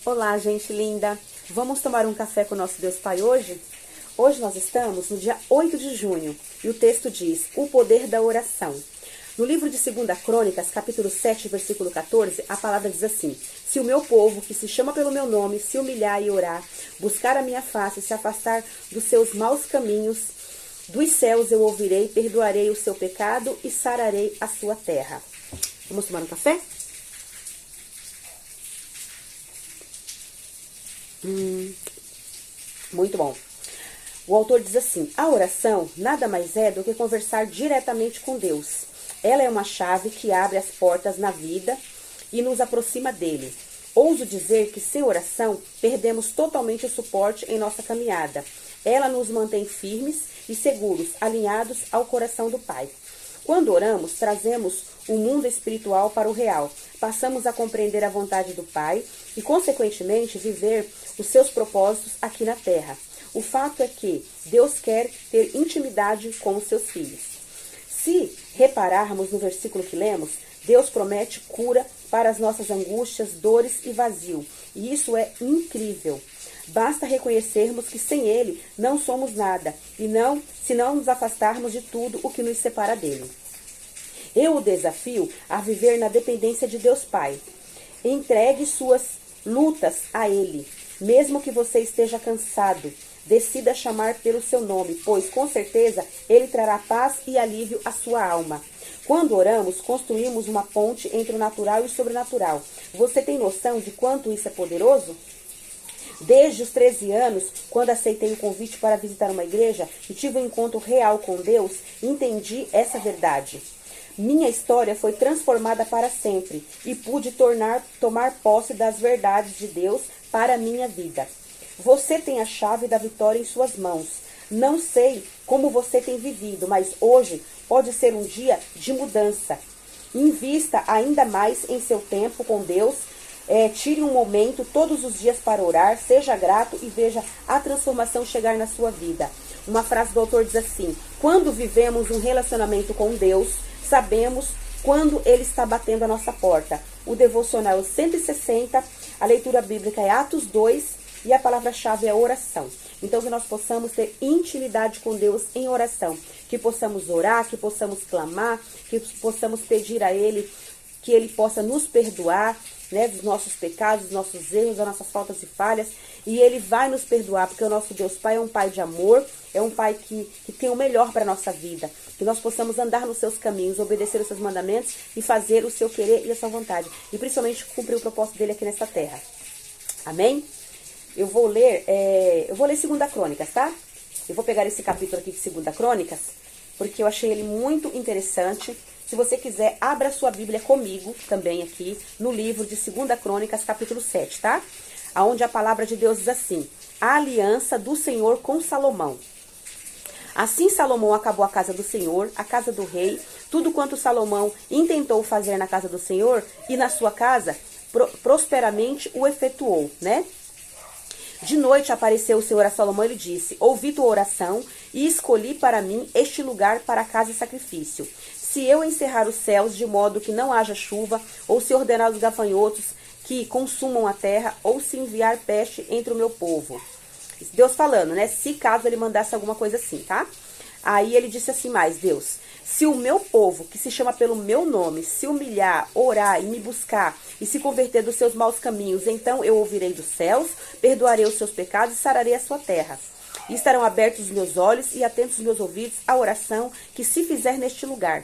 Olá, gente linda! Vamos tomar um café com o nosso Deus Pai hoje? Hoje nós estamos no dia 8 de junho e o texto diz: o poder da oração. No livro de 2 Crônicas, capítulo 7, versículo 14, a palavra diz assim: se o meu povo, que se chama pelo meu nome, se humilhar e orar, buscar a minha face, se afastar dos seus maus caminhos, dos céus eu ouvirei, perdoarei o seu pecado e sararei a sua terra. Vamos tomar um café? Muito bom. O autor diz assim: a oração nada mais é do que conversar diretamente com Deus. Ela é uma chave que abre as portas na vida e nos aproxima dele. Ouso dizer que sem oração perdemos totalmente o suporte em nossa caminhada. Ela nos mantém firmes e seguros, alinhados ao coração do Pai. Quando oramos, trazemos o mundo espiritual para o real. Passamos a compreender a vontade do Pai e, consequentemente, viver os seus propósitos aqui na terra. O fato é que Deus quer ter intimidade com os seus filhos. Se repararmos no versículo que lemos, Deus promete cura para as nossas angústias, dores e vazio. E isso é incrível. Basta reconhecermos que sem Ele não somos nada, e se não nos afastarmos de tudo o que nos separa dele. Eu o desafio a viver na dependência de Deus Pai. Entregue suas lutas a Ele, mesmo que você esteja cansado. Decida chamar pelo seu nome, pois com certeza Ele trará paz e alívio à sua alma. Quando oramos, construímos uma ponte entre o natural e o sobrenatural. Você tem noção de quanto isso é poderoso? Desde os 13 anos, quando aceitei o convite para visitar uma igreja e tive um encontro real com Deus, entendi essa verdade. Minha história foi transformada para sempre e pude tomar posse das verdades de Deus para a minha vida. Você tem a chave da vitória em suas mãos. Não sei como você tem vivido, mas hoje pode ser um dia de mudança. Invista ainda mais em seu tempo com Deus. Tire um momento todos os dias para orar, seja grato e veja a transformação chegar na sua vida. Uma frase do autor diz assim: quando vivemos um relacionamento com Deus, sabemos quando Ele está batendo a nossa porta. O devocional é 160, a leitura bíblica é Atos 2 e a palavra-chave é oração. Então que nós possamos ter intimidade com Deus em oração, que possamos orar, que possamos clamar, que possamos pedir a Ele que Ele possa nos perdoar, né, dos nossos pecados, dos nossos erros, das nossas faltas e falhas, e Ele vai nos perdoar, porque o nosso Deus Pai é um Pai de amor, é um Pai que tem o melhor para a nossa vida, que nós possamos andar nos seus caminhos, obedecer os seus mandamentos e fazer o seu querer e a sua vontade, e principalmente cumprir o propósito dele aqui nessa terra. Amém? Eu vou ler 2 Crônicas, tá? Eu vou pegar esse capítulo aqui de 2 Crônicas, porque eu achei ele muito interessante. Se você quiser, abra sua Bíblia comigo também aqui no livro de 2 Crônicas, capítulo 7, tá? Onde a palavra de Deus diz assim: a aliança do Senhor com Salomão. Assim Salomão acabou a casa do Senhor, a casa do rei, tudo quanto Salomão intentou fazer na casa do Senhor e na sua casa, prosperamente o efetuou, né? De noite apareceu o Senhor a Salomão e lhe disse: ouvi tua oração e escolhi para mim este lugar para a casa de sacrifício. Se eu encerrar os céus de modo que não haja chuva, ou se ordenar os gafanhotos que consumam a terra, ou se enviar peste entre o meu povo. Deus falando, né? Se caso ele mandasse alguma coisa assim, tá? Aí ele disse assim mais: Deus, se o meu povo, que se chama pelo meu nome, se humilhar, orar e me buscar, e se converter dos seus maus caminhos, então eu ouvirei dos céus, perdoarei os seus pecados e sararei a sua terra. E estarão abertos os meus olhos e atentos os meus ouvidos à oração que se fizer neste lugar.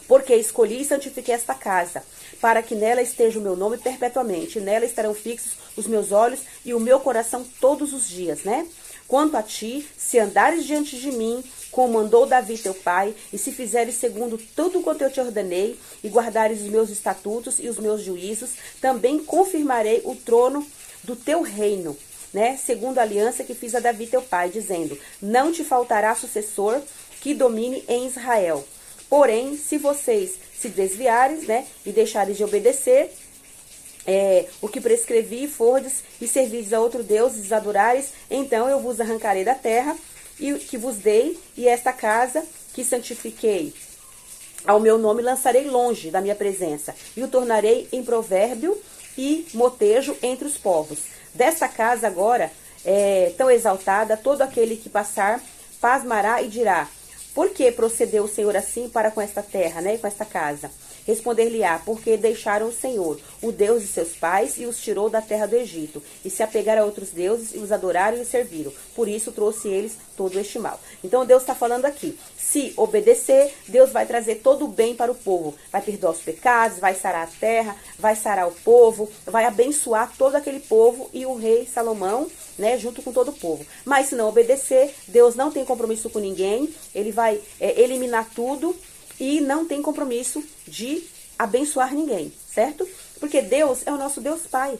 Porque escolhi e santifiquei esta casa, para que nela esteja o meu nome perpetuamente, e nela estarão fixos os meus olhos e o meu coração todos os dias, né? Quanto a ti, se andares diante de mim, como mandou Davi teu pai, e se fizeres segundo tudo quanto eu te ordenei, e guardares os meus estatutos e os meus juízos, também confirmarei o trono do teu reino, né? Segundo a aliança que fiz a Davi teu pai, dizendo: não te faltará sucessor que domine em Israel. Porém, se vocês se desviarem, né, e deixarem de obedecer o que prescrevi, fordes e servirdes a outro Deus, e desadorares, então eu vos arrancarei da terra e que vos dei, e esta casa que santifiquei ao meu nome lançarei longe da minha presença, e o tornarei em provérbio e motejo entre os povos. Desta casa agora, tão exaltada, todo aquele que passar pasmará e dirá: por que procedeu o Senhor assim para com esta terra, né, com esta casa? Responder-lhe-á: porque deixaram o Senhor, o Deus de seus pais, e os tirou da terra do Egito, e se apegaram a outros deuses, e os adoraram e os serviram. Por isso trouxe eles todo este mal. Então Deus está falando aqui, se obedecer, Deus vai trazer todo o bem para o povo. Vai perdoar os pecados, vai sarar a terra, vai sarar o povo, vai abençoar todo aquele povo e o rei Salomão, né, junto com todo o povo. Mas se não obedecer, Deus não tem compromisso com ninguém, ele vai eliminar tudo e não tem compromisso de abençoar ninguém, certo? Porque Deus é o nosso Deus Pai.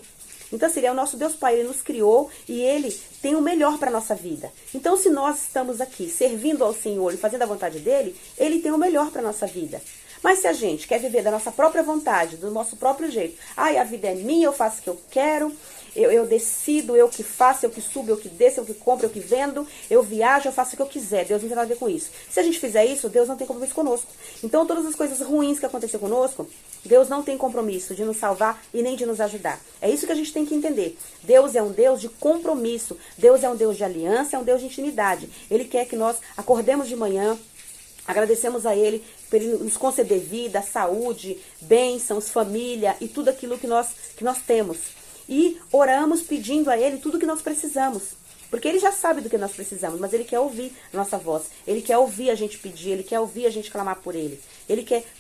Então, se Ele é o nosso Deus Pai, Ele nos criou e Ele tem o melhor para a nossa vida. Então, se nós estamos aqui servindo ao Senhor e fazendo a vontade dEle, Ele tem o melhor para a nossa vida. Mas se a gente quer viver da nossa própria vontade, do nosso próprio jeito, a vida é minha, eu faço o que eu quero, eu decido, eu que faço, eu que subo, eu que desço, eu que compro, eu que vendo, eu viajo, eu faço o que eu quiser, Deus não tem nada a ver com isso. Se a gente fizer isso, Deus não tem compromisso conosco. Então, todas as coisas ruins que acontecem conosco, Deus não tem compromisso de nos salvar e nem de nos ajudar. É isso que a gente tem que entender. Deus é um Deus de compromisso, Deus é um Deus de aliança, é um Deus de intimidade. Ele quer que nós acordemos de manhã, agradecemos a Ele por Ele nos conceder vida, saúde, bênçãos, família e tudo aquilo que nós temos. E oramos pedindo a Ele tudo que nós precisamos. Porque Ele já sabe do que nós precisamos, mas Ele quer ouvir a nossa voz. Ele quer ouvir a gente pedir, Ele quer ouvir a gente clamar por Ele.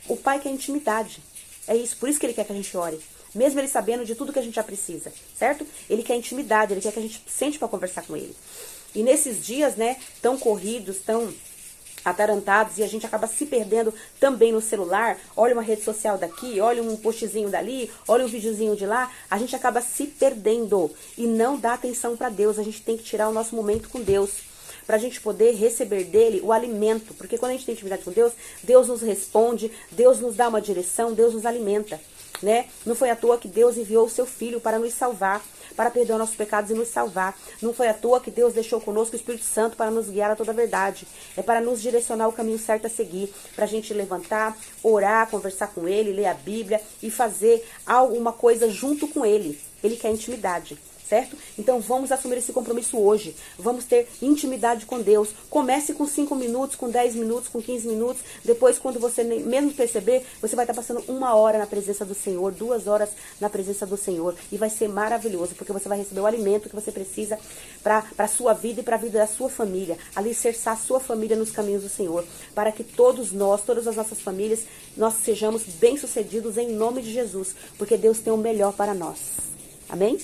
O Pai quer intimidade. É isso, por isso que Ele quer que a gente ore. Mesmo Ele sabendo de tudo que a gente já precisa, certo? Ele quer intimidade, Ele quer que a gente sente para conversar com Ele. E nesses dias, né, tão corridos, tão atarantados, e a gente acaba se perdendo também no celular, olha uma rede social daqui, olha um postzinho dali, olha um videozinho de lá, a gente acaba se perdendo e não dá atenção para Deus. A gente tem que tirar o nosso momento com Deus, para a gente poder receber dele o alimento, porque quando a gente tem intimidade com Deus, Deus nos responde, Deus nos dá uma direção, Deus nos alimenta, né? Não foi à toa que Deus enviou o seu Filho para nos salvar, para perdoar nossos pecados e nos salvar. Não foi à toa que Deus deixou conosco o Espírito Santo para nos guiar a toda a verdade. É para nos direcionar o caminho certo a seguir, para a gente levantar, orar, conversar com Ele, ler a Bíblia e fazer alguma coisa junto com Ele. Ele quer intimidade, certo? Então vamos assumir esse compromisso hoje. Vamos ter intimidade com Deus. Comece com 5 minutos, com 10 minutos, com 15 minutos. Depois, quando você mesmo perceber, você vai estar passando 1 hora na presença do Senhor, 2 horas na presença do Senhor. E vai ser maravilhoso, porque você vai receber o alimento que você precisa para a sua vida e para a vida da sua família. Alicerçar a sua família nos caminhos do Senhor. Para que todos nós, todas as nossas famílias, nós sejamos bem-sucedidos em nome de Jesus. Porque Deus tem o melhor para nós. Amém?